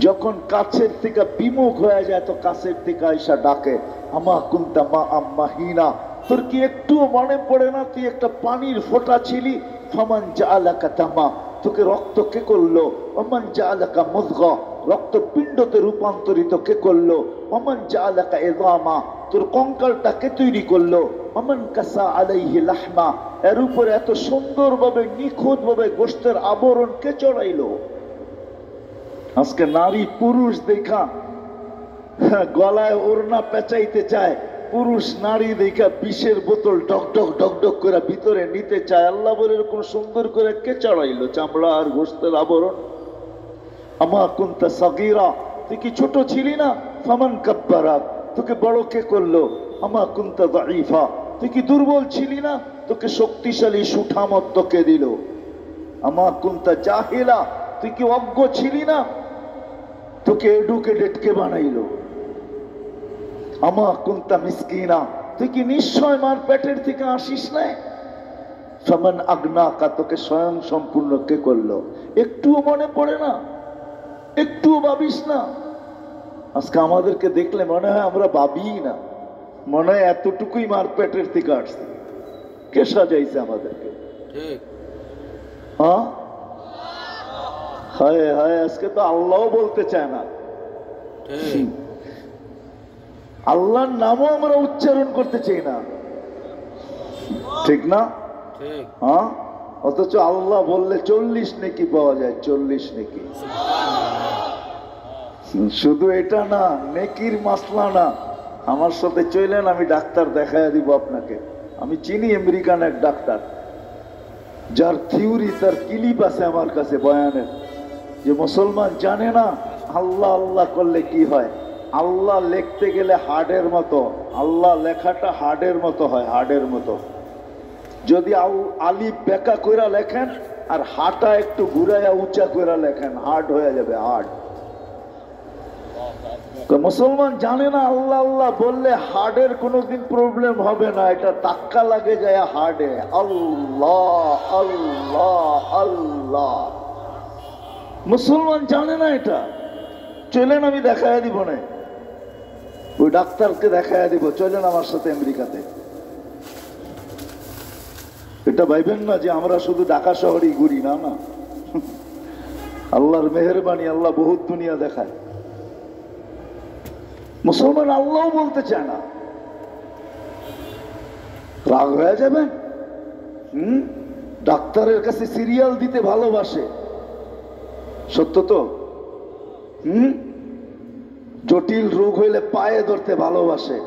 যখন কাছের থেকে বিমুখ হয়ে যায় তো কাছের থেকে আইসা ডাকে, আমা কুনতা মা আম্মাহিনা, তোর কি একটুও মনে পড়ে না তুই একটা পানির ফোঁটা ছিলি? ফামান জাআলাকা তামা, তোকে রক্ত কে করলো? ওমান জাআলাকা মুদগা, রক্তপিণ্ডতে রূপান্তরিত কে করলো? ওমান জাআলাকা ইযামা, তোর কঙ্কালটা কে তৈরি করলো? ওমান কাসা আলাইহি লাহমা, এর উপরে এত সুন্দরভাবে নিখুঁতভাবে গোশতের আবরণ কে চড়াইলো? আজকে নারী পুরুষ দেখা গলায় ওড়না পেঁচাইতে চায়, পুরুষ নারী দেখা বিষের বোতল ডক ডক ডক ডক করে ভিতরে নিতে চায়। আল্লাহ বলে এরকম সুন্দর করে কে চড়াইলো চামড়া আর গোশতের আবরণ? আমা কুনতা সাগীরা, তুই কি ছোট ছিলি না? ফামান কাব্বারাক, তোকে বড় কে করলো? আমা কুনতা দাঈফা, তুই কি দুর্বল ছিলি না? তোকে শক্তিশালী সুঠামত কে দিল? আমা কুনতা জাহিলা, তুই কি অজ্ঞ ছিলি না? তোকে এডুকেটেড কে বানাইলো? আমা কুনতা মিসকিনা, তুই কি নিশ্চয় মার পেটের থেকে আসিস না? ফামান আগনাকা, তোকে স্বয়ং সম্পূর্ণ কে করলো? একটুও মনে পড়ে না? একটুও ভাবিস না? আজকে আমাদেরকে দেখলে মনে হয় আমরা ভাবি না, মনে হয় এতটুকুই মার পেটের থেকে আসছে। কে সাজাইছে আমাদেরকে? হ্যাঁ, হায় হায়, আজকে তো আল্লাহ বলতে চায় না, আল্লাহর নামও আমরা উচ্চারণ করতে চাই না, ঠিক না? হ্যাঁ, অথচ আল্লাহ বললে 40 নেকি পাওয়া যায়, 40 নেকি। শুধু এটা না, নেকির মাসলা না। আমার সাথে চলেন, আমি ডাক্তার দেখায় দিব আপনাকে। আমি চিনি আমেরিকান এক ডাক্তার, যার থিওরি, তার ক্লিপ আছে আমার কাছে বয়ানের, যে মুসলমান জানে না আল্লাহ আল্লাহ করলে কি হয়। আল্লাহ লিখতে গেলে হার্ডের মতো, আল্লাহ লেখাটা হার্ডের মতো হয়, হার্ডের মতো। যদি আলিফ বেকা কইরা লেখেন আর হাটা একটু ঘুরাইয়া উঁচা কইরা লেখেন, হার্ড হয়ে যাবে, হার্ড। মুসলমান জানে না আল্লাহ আল্লাহ বললে হার্ডের কোনোদিন প্রবলেম হবে না, এটা ধাক্কা লাগে যায় হার্ডে। আল্লাহ আল্লাহ আল্লাহ, মুসলমান জানে না এটা। চলেন আমি দেখায় দিব না, ওই ডাক্তারকে দেখায় দিব, চলেন আমার সাথে আমেরিকাতে। এটা ভাইবেন না যে আমরা শুধু ঢাকা শহরেই ঘুরি, না না, আল্লাহর মেহেরবানি, আল্লাহ বহুত দুনিয়া দেখায়। মুসলমান আল্লাহ বলতে চায় না, রাগ হয়ে যাবেন। ডাক্তারের কাছে সিরিয়াল দিতে ভালোবাসে, সত্য তো। জটিল রোগ হইলে পায়ে ধরতে ভালোবাসে,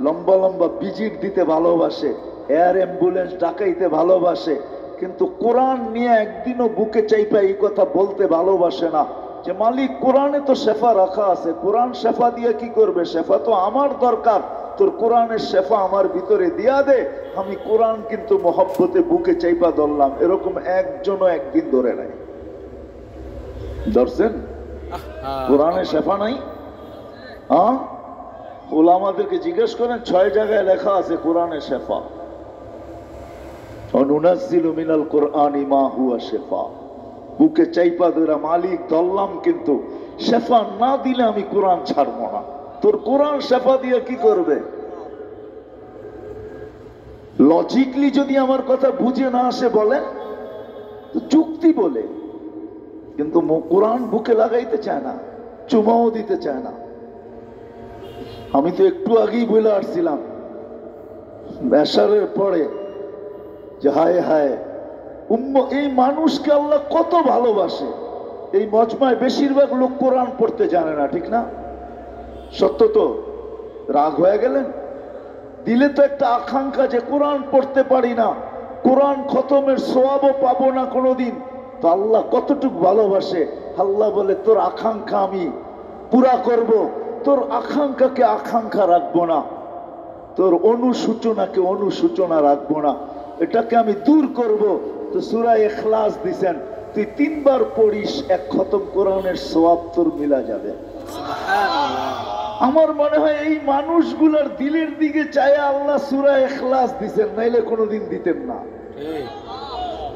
লম্বা লম্বা ভিজিট দিতে ভালোবাসে, এয়ার অ্যাম্বুলেন্স ডাকাইতে ভালোবাসে, কিন্তু কোরআন নিয়ে একদিনও বুকে চাইপা এই কথা বলতে ভালোবাসে না যে মালিক কোরআনে তো শেফা রাখা আছে, কোরআন শেফা দিয়ে কি করবে? শেফা তো আমার দরকার, তোর কোরআনের শেফা আমার ভিতরে দিয়া দে। আমি কোরআন কিন্তু মহব্বতে বুকে চাইপা ধরলাম, এরকম একজনও একদিন ধরে নাই। ধরছেন? কোরআনে শেফা নাই? হ্যাঁ, ওলামাদেরকে জিজ্ঞেস করেন, 6 জায়গায় লেখা আছে কোরআনে শেফা। অনুনাজ্জিলু মিনাল কুরআনি মা হুয়া শিফা। বুকে চাইপা ধরা মালিক ধরলাম, কিন্তু শেফা না দিলে আমি কোরআন ছাড়বো না। তোর কোরআন শেফা দিয়ে কি করবে? লজিকলি যদি আমার কথা বুঝে না আসে বলেন তো যুক্তি বলে, কিন্তু কোরআন বুকে লাগাইতে চায় না, চুমাও দিতে চায় না। আমি তো একটু আগেই বলে আসছিলাম এশারের পরে যে হায় হায় এই মানুষকে আল্লাহ কত ভালোবাসে। এই মজমায় বেশিরভাগ লোক কোরআন পড়তে জানে না, ঠিক না? সত্য তো। রাগ হয়ে গেলেন? দিলে তো একটা আকাঙ্ক্ষা যে কোরআন পড়তে পারি না, কোরআন খতমের সওয়াবও পাবো না কোনোদিন। তো আল্লাহ কতটুকু ভালোবাসে। আল্লাহ বলে তোর আকাঙ্ক্ষা আমি পুরা করব, তোর আকাঙ্ক্ষাকে আকাঙ্ক্ষা রাখবো না, তোর অনুসূচনাকে অনুসূচনা রাখবো না, এটাকে আমি দূর করব। তো সূরা ইখলাস দিছেন, তুই 3 বার পড়িস, 1 খতম কোরআনের সওয়াব তোর মিলা যাবে। আমার মনে হয় এই মানুষগুলোর দিলের দিকে চায় আল্লাহ সূরা ইখলাস দিছেন, নাইলে কোনোদিন দিতেন না।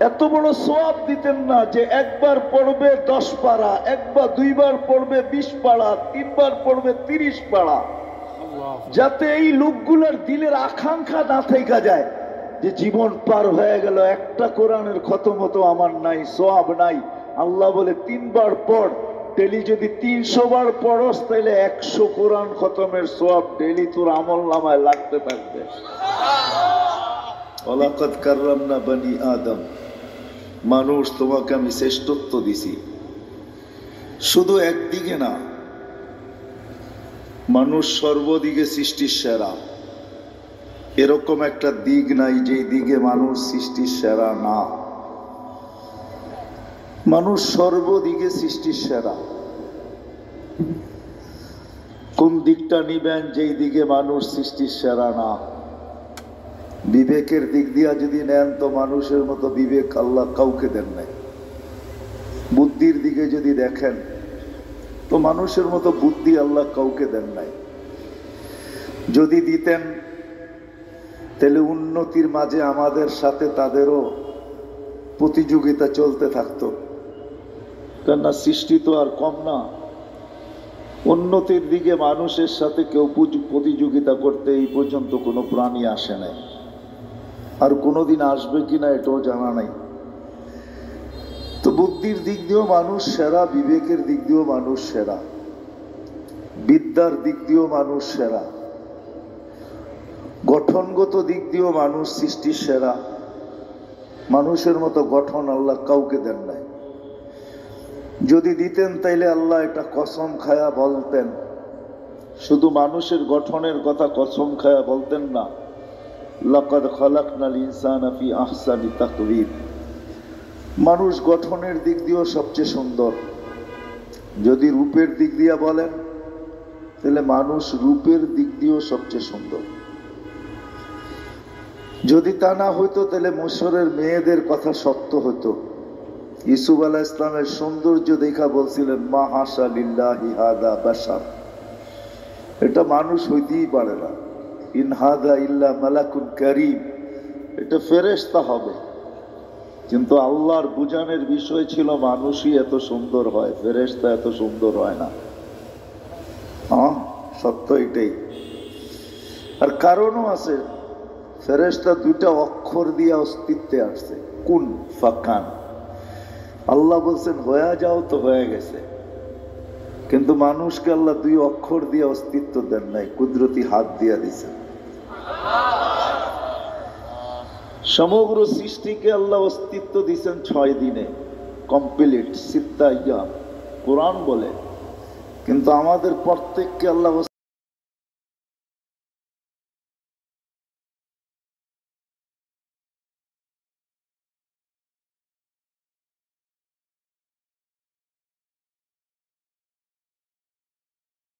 এত বড় সওয়াব দিতেন না যে একবার পড়বে 10 পারা, একবার দুইবার পড়বে 20 পারা, তিনবার পড়বে 30 পারা, যাতে এই লোকগুলোর দিলের আকাঙ্ক্ষা না থেকে যায় যে জীবন পার হয়ে গেল, একটা কোরআনের খতম তো আমার নাই, সওয়াব নাই। আল্লাহ বলে 3 বার পড়। ডেলি যদি 300 বার পড়স তাহলে 100 কোরআন খতমের সওয়াব ডেলি তোর আমল নামায় লাগতে থাকবে। ওয়ালাকাদ কাররামনা বনি আদম, মানুষ তোমাকে আমি শ্রেষ্ঠত্ব দিছি। শুধু একদিকে না, মানুষ সর্বদিকে সৃষ্টির সেরা। এরকম একটা দিক নাই যে দিকে মানুষ সৃষ্টির সেরা না। মানুষ সর্বদিকে সৃষ্টির সেরা। কোন দিকটা নিবেন যেই দিকে মানুষ সৃষ্টির সেরা না? বিবেকের দিক দিয়া যদি নেন তো মানুষের মতো বিবেক আল্লাহ কাউকে দেন নাই। বুদ্ধির দিকে যদি দেখেন তো মানুষের মতো বুদ্ধি আল্লাহ কাউকে দেন নাই। যদি দিতেন তাহলে উন্নতির মাঝে আমাদের সাথে তাদেরও প্রতিযোগিতা চলতে থাকতো, কেননা সৃষ্টি তো আর কম না। উন্নতির দিকে মানুষের সাথে কেউ প্রতিযোগিতা করতে এই পর্যন্ত কোনো প্রাণী আসে নাই, আর কোনোদিন আসবে কিনা এটাও জানা নাই। তো বুদ্ধির দিক দিয়েও মানুষ সেরা, বিবেকের দিক দিয়েও মানুষ সেরা, বিদ্যার দিক দিয়েও মানুষ সেরা, গঠনগত দিক দিয়েও মানুষ সৃষ্টির সেরা। মানুষের মতো গঠন আল্লাহ কাউকে দেন নাই। যদি দিতেন তাইলে আল্লাহ এটা কসম খায়া বলতেন, শুধু মানুষের গঠনের কথা কসম খায়া বলতেন না, লাকাদ খালাকনাল ইনসানা ফি আহসানি তাকওয়িম। মানুষ গঠনের দিক দিয়েও সবচেয়ে সুন্দর। যদি রূপের দিক দিয়ে বলেন তাহলে মানুষ রূপের দিক দিয়েও সবচেয়ে সুন্দর। যদি তা না হইতো তাহলে মিশরের মেয়েদের কথা সত্য হতো। ইউসুফ আলাইহিস সালামের সৌন্দর্য দেখা বলছিলেন মা হাসা লিল্লাহি হাদা বাশার, এটা মানুষ হইতেই পারে না। ইন হাদা ইল্লা মালাকুন কারীম, এটা ফেরেশতা হবে। কিন্তু আল্লাহর বুঝানোর বিষয় ছিল মানুষই এত সুন্দর হয়, ফেরেশতা এত সুন্দর হয় না। হ্যাঁ, সত্য এটাই। আর কারণও আছে। ফেরেশতা 2টা অক্ষর দিয়ে অস্তিত্বে আসছে, কুন ফাকান। আল্লাহ বলছেন হয়ে যাও, তো হয়ে গেছে। কিন্তু মানুষকে আল্লাহ 2 অক্ষর দিয়ে অস্তিত্ব দেন নাই, কুদরতি হাত দিয়ে দিয়েছেন। সমগ্র সৃষ্টিকে আল্লাহ অস্তিত্ব দিয়েছেন 6 দিনে, কমপ্লিট, সিত্তা ইয়াম কোরআন বলে। কিন্তু আমাদের প্রত্যেককে আল্লাহ